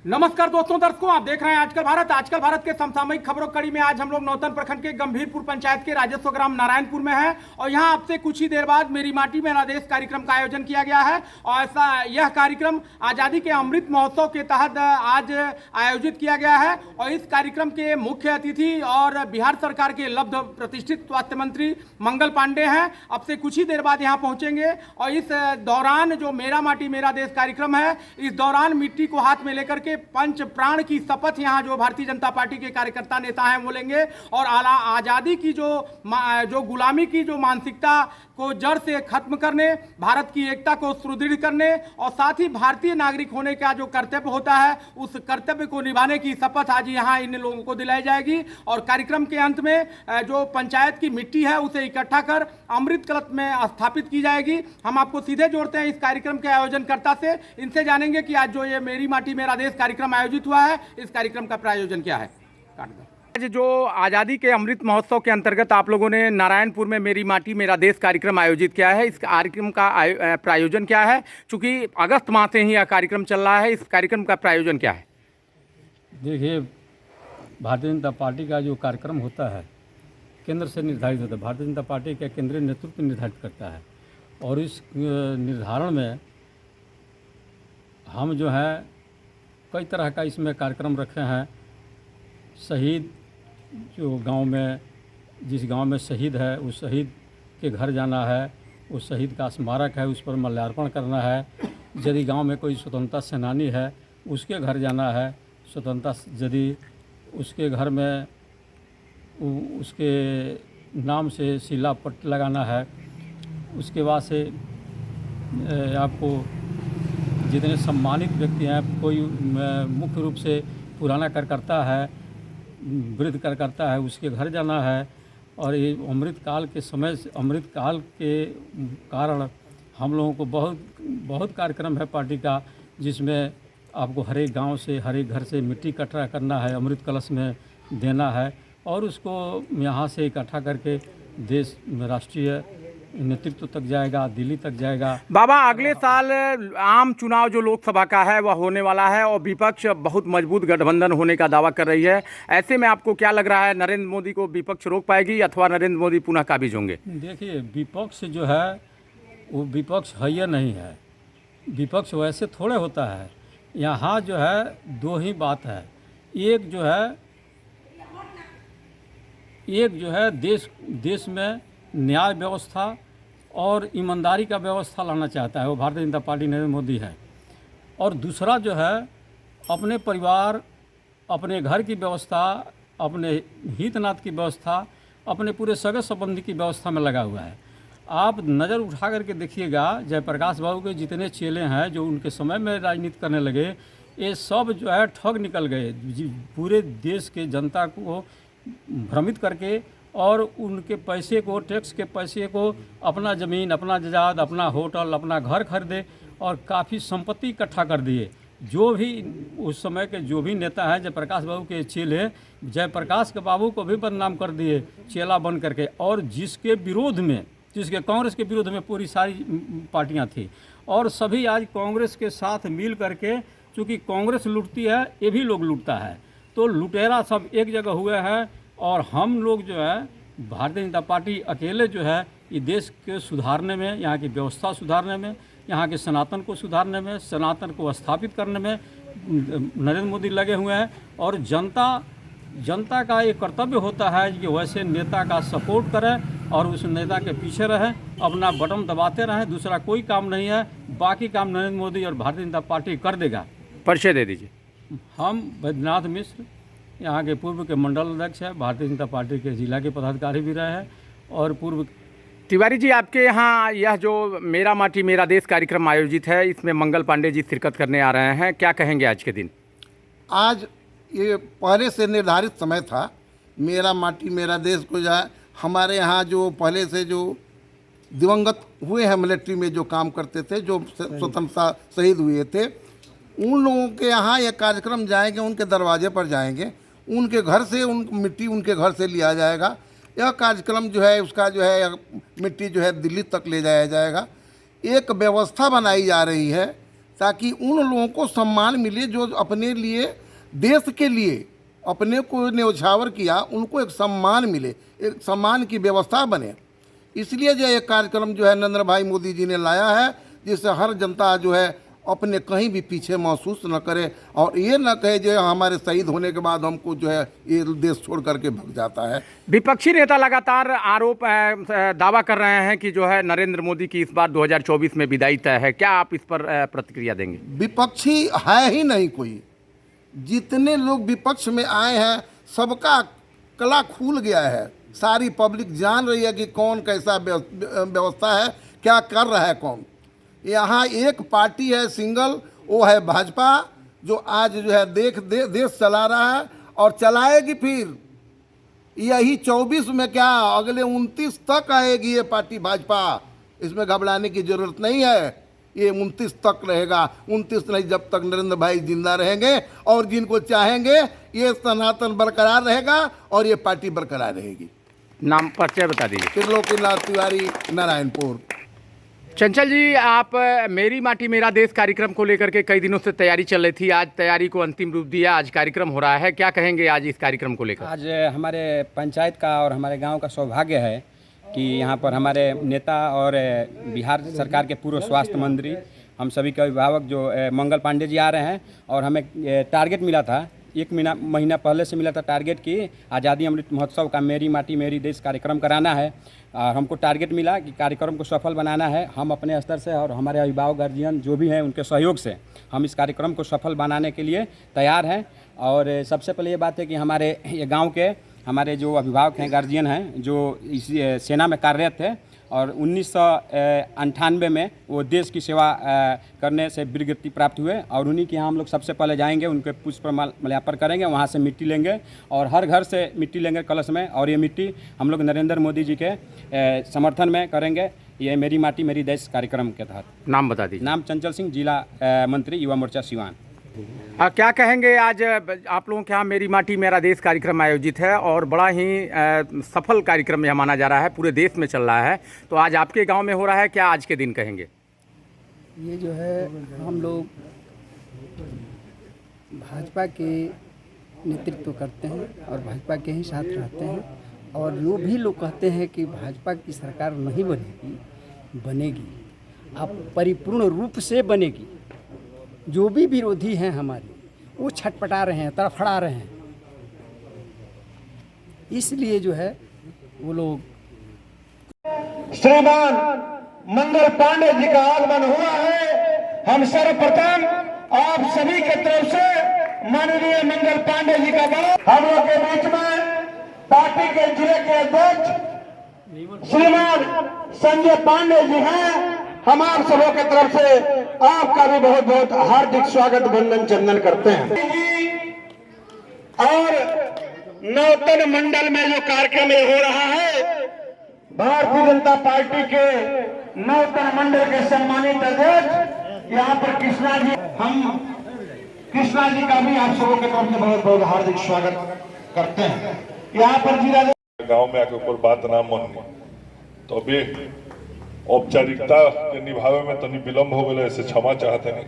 नमस्कार दोस्तों, दर्शकों, आप देख रहे हैं आजकल भारत के समसामयिक खबरों कड़ी में आज हम लोग नौतन प्रखंड के गंभीरपुर पंचायत के राजस्व ग्राम नारायणपुर में हैं और यहां आपसे कुछ ही देर बाद मेरी माटी मेरा देश कार्यक्रम का आयोजन किया गया है। और ऐसा यह कार्यक्रम आज़ादी के अमृत महोत्सव के तहत आज आयोजित किया गया है और इस कार्यक्रम के मुख्य अतिथि और बिहार सरकार के लब्ध प्रतिष्ठित स्वास्थ्य मंत्री मंगल पांडे हैं। अब से कुछ ही देर बाद यहाँ पहुँचेंगे और इस दौरान जो मेरा माटी मेरा देश कार्यक्रम है, इस दौरान मिट्टी को हाथ में लेकर के पंच प्राण की शपथ यहां जो भारतीय जनता पार्टी के कार्यकर्ता नेता हैं वो लेंगे और आजादी की जो गुलामी की जो मानसिकता को जड़ से खत्म करने, भारत की एकता को सुदृढ़ करने और साथ ही भारतीय नागरिक होने का जो कर्तव्य होता है उस कर्तव्य को निभाने की शपथ आज यहां इन लोगों को दिलाई जाएगी। और कार्यक्रम के अंत में जो पंचायत की मिट्टी है उसे इकट्ठा कर अमृत कलश में स्थापित की जाएगी। हम आपको सीधे जोड़ते हैं इस कार्यक्रम के आयोजनकर्ता से, इनसे जानेंगे कि आज जो ये मेरी माटी मेरा देश कार्यक्रम आयोजित हुआ है, इस कार्यक्रम का प्रायोजन क्या है। आज जो आज़ादी के अमृत महोत्सव के अंतर्गत आप लोगों ने नारायणपुर में मेरी माटी मेरा देश कार्यक्रम आयोजित किया है, इस कार्यक्रम का प्रायोजन क्या है? चूँकि अगस्त माह से ही यह कार्यक्रम चल रहा है, इस कार्यक्रम का प्रायोजन क्या है? देखिए, भारतीय जनता पार्टी का जो कार्यक्रम होता है केंद्र से निर्धारित होता है। भारतीय जनता पार्टी का केंद्रीय नेतृत्व निर्धारित करता है और इस निर्धारण में हम जो है कई तरह का इसमें कार्यक्रम रखे हैं। शहीद जो गांव में जिस गांव में शहीद है उस शहीद के घर जाना है, उस शहीद का स्मारक है उस पर माल्यार्पण करना है। यदि गांव में कोई स्वतंत्रता सेनानी है उसके घर जाना है, स्वतंत्रता यदि उसके घर में उसके नाम से शिलापट लगाना है। उसके बाद से आपको जितने सम्मानित व्यक्ति हैं, कोई मुख्य रूप से पुराना कार्यकर्ता है, वृद्ध कार्यकर्ता है, उसके घर जाना है। और ये अमृत काल के कारण हम लोगों को बहुत कार्यक्रम है पार्टी का, जिसमें आपको हर एक गांव से हर एक घर से मिट्टी इकट्ठा करना है, अमृत कलश में देना है और उसको यहाँ से इकट्ठा करके देश में राष्ट्रीय नेतृत्व तक जाएगा, दिल्ली तक जाएगा। बाबा, अगले साल आम चुनाव जो लोकसभा का है वह होने वाला है और विपक्ष बहुत मजबूत गठबंधन होने का दावा कर रही है। ऐसे में आपको क्या लग रहा है, नरेंद्र मोदी को विपक्ष रोक पाएगी अथवा नरेंद्र मोदी पुनः काबिज होंगे? देखिए, विपक्ष जो है वो विपक्ष है या नहीं है, विपक्ष वैसे थोड़े होता है। यहाँ जो है दो ही बात है, एक जो है देश में न्याय व्यवस्था और ईमानदारी का व्यवस्था लाना चाहता है, वो भारतीय जनता पार्टी नरेंद्र मोदी है। और दूसरा जो है अपने परिवार, अपने घर की व्यवस्था, अपने हितनाथ की व्यवस्था, अपने पूरे सगे संबंधी की व्यवस्था में लगा हुआ है। आप नज़र उठा करके देखिएगा, जयप्रकाश बाबू के जितने चेले हैं जो उनके समय में राजनीति करने लगे, ये सब जो है ठग निकल गए। पूरे देश के जनता को भ्रमित करके और उनके पैसे को, टैक्स के पैसे को अपना ज़मीन, अपना जायदाद, अपना होटल, अपना घर खरीदे और काफ़ी संपत्ति इकट्ठा कर दिए। जो भी उस समय के जो भी नेता हैं, जयप्रकाश बाबू के चेले, जयप्रकाश के बाबू को भी बदनाम कर दिए चेला बन करके। और जिसके कांग्रेस के विरोध में पूरी सारी पार्टियां थी और सभी आज कांग्रेस के साथ मिल करके, चूँकि कांग्रेस लूटती है ये भी लोग लूटता है, तो लुटेरा सब एक जगह हुए हैं। और हम लोग जो है भारतीय जनता पार्टी अकेले जो है ये देश के सुधारने में, यहाँ की व्यवस्था सुधारने में, यहाँ के सनातन को सुधारने में, सनातन को स्थापित करने में नरेंद्र मोदी लगे हुए हैं। और जनता का ये कर्तव्य होता है कि वैसे नेता का सपोर्ट करें और उस नेता के पीछे रहें, अपना बटन दबाते रहें, दूसरा कोई काम नहीं है। बाकी काम नरेंद्र मोदी और भारतीय जनता पार्टी कर देगा। परिचय दे दीजिए। हम बैद्यनाथ मिश्र यहाँ के पूर्व के मंडल अध्यक्ष है, भारतीय जनता पार्टी के जिला के पदाधिकारी भी रहे हैं और पूर्व। तिवारी जी, आपके यहाँ यह जो मेरा माटी मेरा देश कार्यक्रम आयोजित है, इसमें मंगल पांडे जी शिरकत करने आ रहे हैं, क्या कहेंगे आज के दिन? आज ये पहले से निर्धारित समय था, मेरा माटी मेरा देश को जो है हमारे यहाँ जो पहले से जो दिवंगत हुए हैं मिलिट्री में जो काम करते थे, जो स्वतंत्रता शहीद हुए थे, उन लोगों के यहाँ ये कार्यक्रम जाएंगे, उनके दरवाजे पर जाएंगे, उनके घर से मिट्टी उनके घर से लिया जाएगा। यह कार्यक्रम जो है उसका जो है मिट्टी जो है दिल्ली तक ले जाया जाएगा। एक व्यवस्था बनाई जा रही है ताकि उन लोगों को सम्मान मिले जो अपने लिए, देश के लिए अपने को न्यौछावर किया, उनको एक सम्मान मिले, एक सम्मान की व्यवस्था बने। इसलिए जो ये कार्यक्रम जो है नरेंद्र भाई मोदी जी ने लाया है, जिससे हर जनता जो है अपने कहीं भी पीछे महसूस न करे और ये न कहे जो हमारे शहीद होने के बाद हमको जो है ये देश छोड़ करके भाग जाता है। विपक्षी नेता लगातार आरोप दावा कर रहे हैं कि जो है नरेंद्र मोदी की इस बार 2024 में विदाई तय है। क्या आप इस पर प्रतिक्रिया देंगे? विपक्षी है ही नहीं कोई। जितने लोग विपक्ष में आए हैं सबका कला खुल गया है। सारी पब्लिक जान रही है कि कौन कैसा व्यवस्था है, क्या कर रहा है कौन। यहाँ एक पार्टी है सिंगल, वो है भाजपा, जो आज जो है देश चला रहा है और चलाएगी। फिर यही 24 में क्या अगले 29 तक आएगी ये पार्टी भाजपा। इसमें घबराने की जरूरत नहीं है। ये 29 तक रहेगा। 29 नहीं, जब तक नरेंद्र भाई जिंदा रहेंगे और जिनको चाहेंगे ये सनातन बरकरार रहेगा और ये पार्टी बरकरार रहेगी। नाम परिचय बता दीजिए। त्रिलोकीनाथ तिवारी, नारायणपुर। चंचल जी, आप मेरी माटी मेरा देश कार्यक्रम को लेकर के कई दिनों से तैयारी चल रही थी, आज तैयारी को अंतिम रूप दिया, आज कार्यक्रम हो रहा है, क्या कहेंगे आज इस कार्यक्रम को लेकर? आज हमारे पंचायत का और हमारे गांव का सौभाग्य है कि यहाँ पर हमारे नेता और बिहार सरकार के पूर्व स्वास्थ्य मंत्री, हम सभी के अभिभावक जो मंगल पांडे जी आ रहे हैं। और हमें टारगेट मिला था, एक महीना पहले से मिला था टारगेट कि आज़ादी अमृत महोत्सव का मेरी माटी मेरी देश कार्यक्रम कराना है। और हमको टारगेट मिला कि कार्यक्रम को सफल बनाना है। हम अपने स्तर से और हमारे अभिभावक गार्जियन जो भी हैं उनके सहयोग से हम इस कार्यक्रम को सफल बनाने के लिए तैयार हैं। और सबसे पहले ये बात है कि हमारे ये गाँव के हमारे जो अभिभावक हैं, गार्जियन हैं, जो इस सेना में कार्यरत थे और 1998 में वो देश की सेवा करने से वीरगति प्राप्त हुए और उन्हीं के यहाँ हम लोग सबसे पहले जाएंगे, उनके पुष्प माल्यार्पण करेंगे, वहाँ से मिट्टी लेंगे और हर घर से मिट्टी लेंगे कलश में। और ये मिट्टी हम लोग नरेंद्र मोदी जी के समर्थन में करेंगे, ये मेरी माटी मेरी देश कार्यक्रम के तहत। नाम बता दीजिए। नाम चंचल सिंह, जिला मंत्री युवा मोर्चा सिवान। क्या कहेंगे, आज आप लोगों के यहाँ मेरी माटी मेरा देश कार्यक्रम आयोजित है और बड़ा ही सफल कार्यक्रम यह माना जा रहा है, पूरे देश में चल रहा है, तो आज आपके गांव में हो रहा है, क्या आज के दिन कहेंगे? ये जो है हम लोग भाजपा के नेतृत्व करते हैं और भाजपा के ही साथ रहते हैं। और जो भी लोग कहते हैं कि भाजपा की सरकार नहीं बनेगी, बनेगी, अब परिपूर्ण रूप से बनेगी। जो भी विरोधी हैं हमारे, वो छटपटा रहे हैं, तड़फड़ा रहे हैं, इसलिए जो है वो लोग। श्रीमान मंगल पांडे जी का आगमन हुआ है। हम सर्वप्रथम आप सभी के तरफ से माननीय मंगल पांडे जी का हम लोग के बीच में पार्टी के जिले के अध्यक्ष श्रीमान संजय पांडे जी हैं। हम आप सबों के तरफ से आपका भी बहुत बहुत हार्दिक स्वागत वंदन चंदन करते हैं। और नौतन मंडल में जो कार्यक्रम हो रहा है, भारतीय जनता पार्टी के नौतन मंडल के सम्मानित अध्यक्ष यहाँ पर कृष्णा जी, हम कृष्णा जी का भी आप सबों की तरफ से बहुत बहुत हार्दिक स्वागत करते हैं। यहाँ पर जिला गांव में आके ऊपर बात ना मन तो अभी औपचारिकता के निभावे में तनी विलम्ब हो गए, ऐसे क्षमा चाहते नहीं।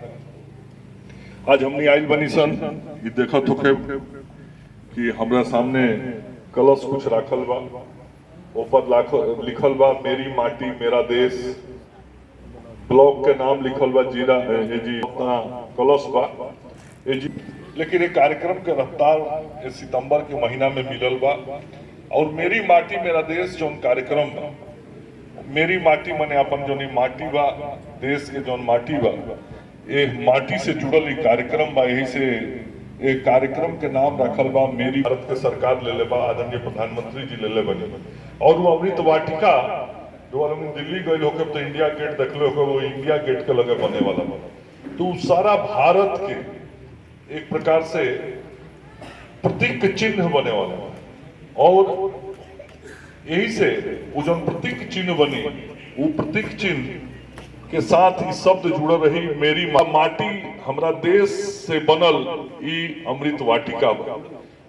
आज हमने आइल बनी सन ये देखत होके कि हमरा सामने कलश कुछ राखल बा, ऊपर लिखल बा मेरी माटी मेरा देश, ब्लॉक के नाम लिखल बा जीरा जी कलश बा जी। लेकिन एक कार्यक्रम के रफ्तार सितंबर के महीना में मिलल बा और मेरी माटी मेरा देश जो कार्यक्रम बा, मेरी माटी मने अपन जो माटी बा, देश के जो माटी बा, ये माटी से जुड़ल एक कार्यक्रम बा। यही से एक कार्यक्रम के नाम रखल बा मेरी। भारत के सरकार ले ले बा, आदरणीय प्रधानमंत्री जी ले ले बने और वो अमृत वाटिका जो दिल्ली गए होके तो इंडिया गेट देखले होके, वो इंडिया गेट के लगे बने वाला बा। तो सारा भारत के एक प्रकार से प्रतीक चिन्ह बने वाला बा और यही से वो जो प्रतीक चिन्ह बनी, वो प्रतीक चिन्ह के साथ ही शब्द जुड़ रही मेरी माटी हमरा देश से बनल ई अमृत वाटिका बा।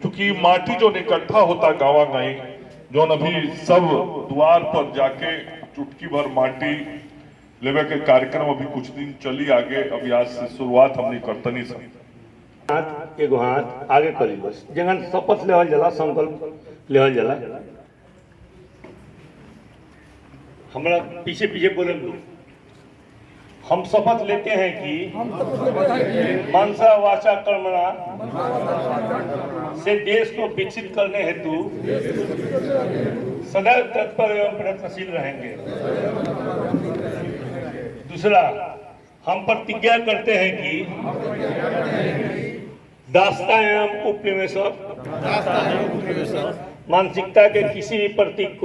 क्योंकि माटी जो इकट्ठा होता गाँव गाई, जो अभी सब द्वार पर जाके चुटकी भर माटी लेवे के कार्यक्रम अभी कुछ दिन चली आगे। अभी आज से शुरुआत हमने करतनी सब हाथ एगो हाथ आगे करी बस जगन शपथ लेवल जला संकल्प लेवल जला हमरा पीछे पीछे बोले हम शपथ लेते हैं कि मनसा वाचा कर्मणा से देश को विकसित करने हेतु सदैव तत्पर एवं प्रयत्नशील रहेंगे। दूसरा, हम प्रतिज्ञा करते हैं कि दास्ता एवं उपनिवेश मानसिकता के किसी भी प्रतीक को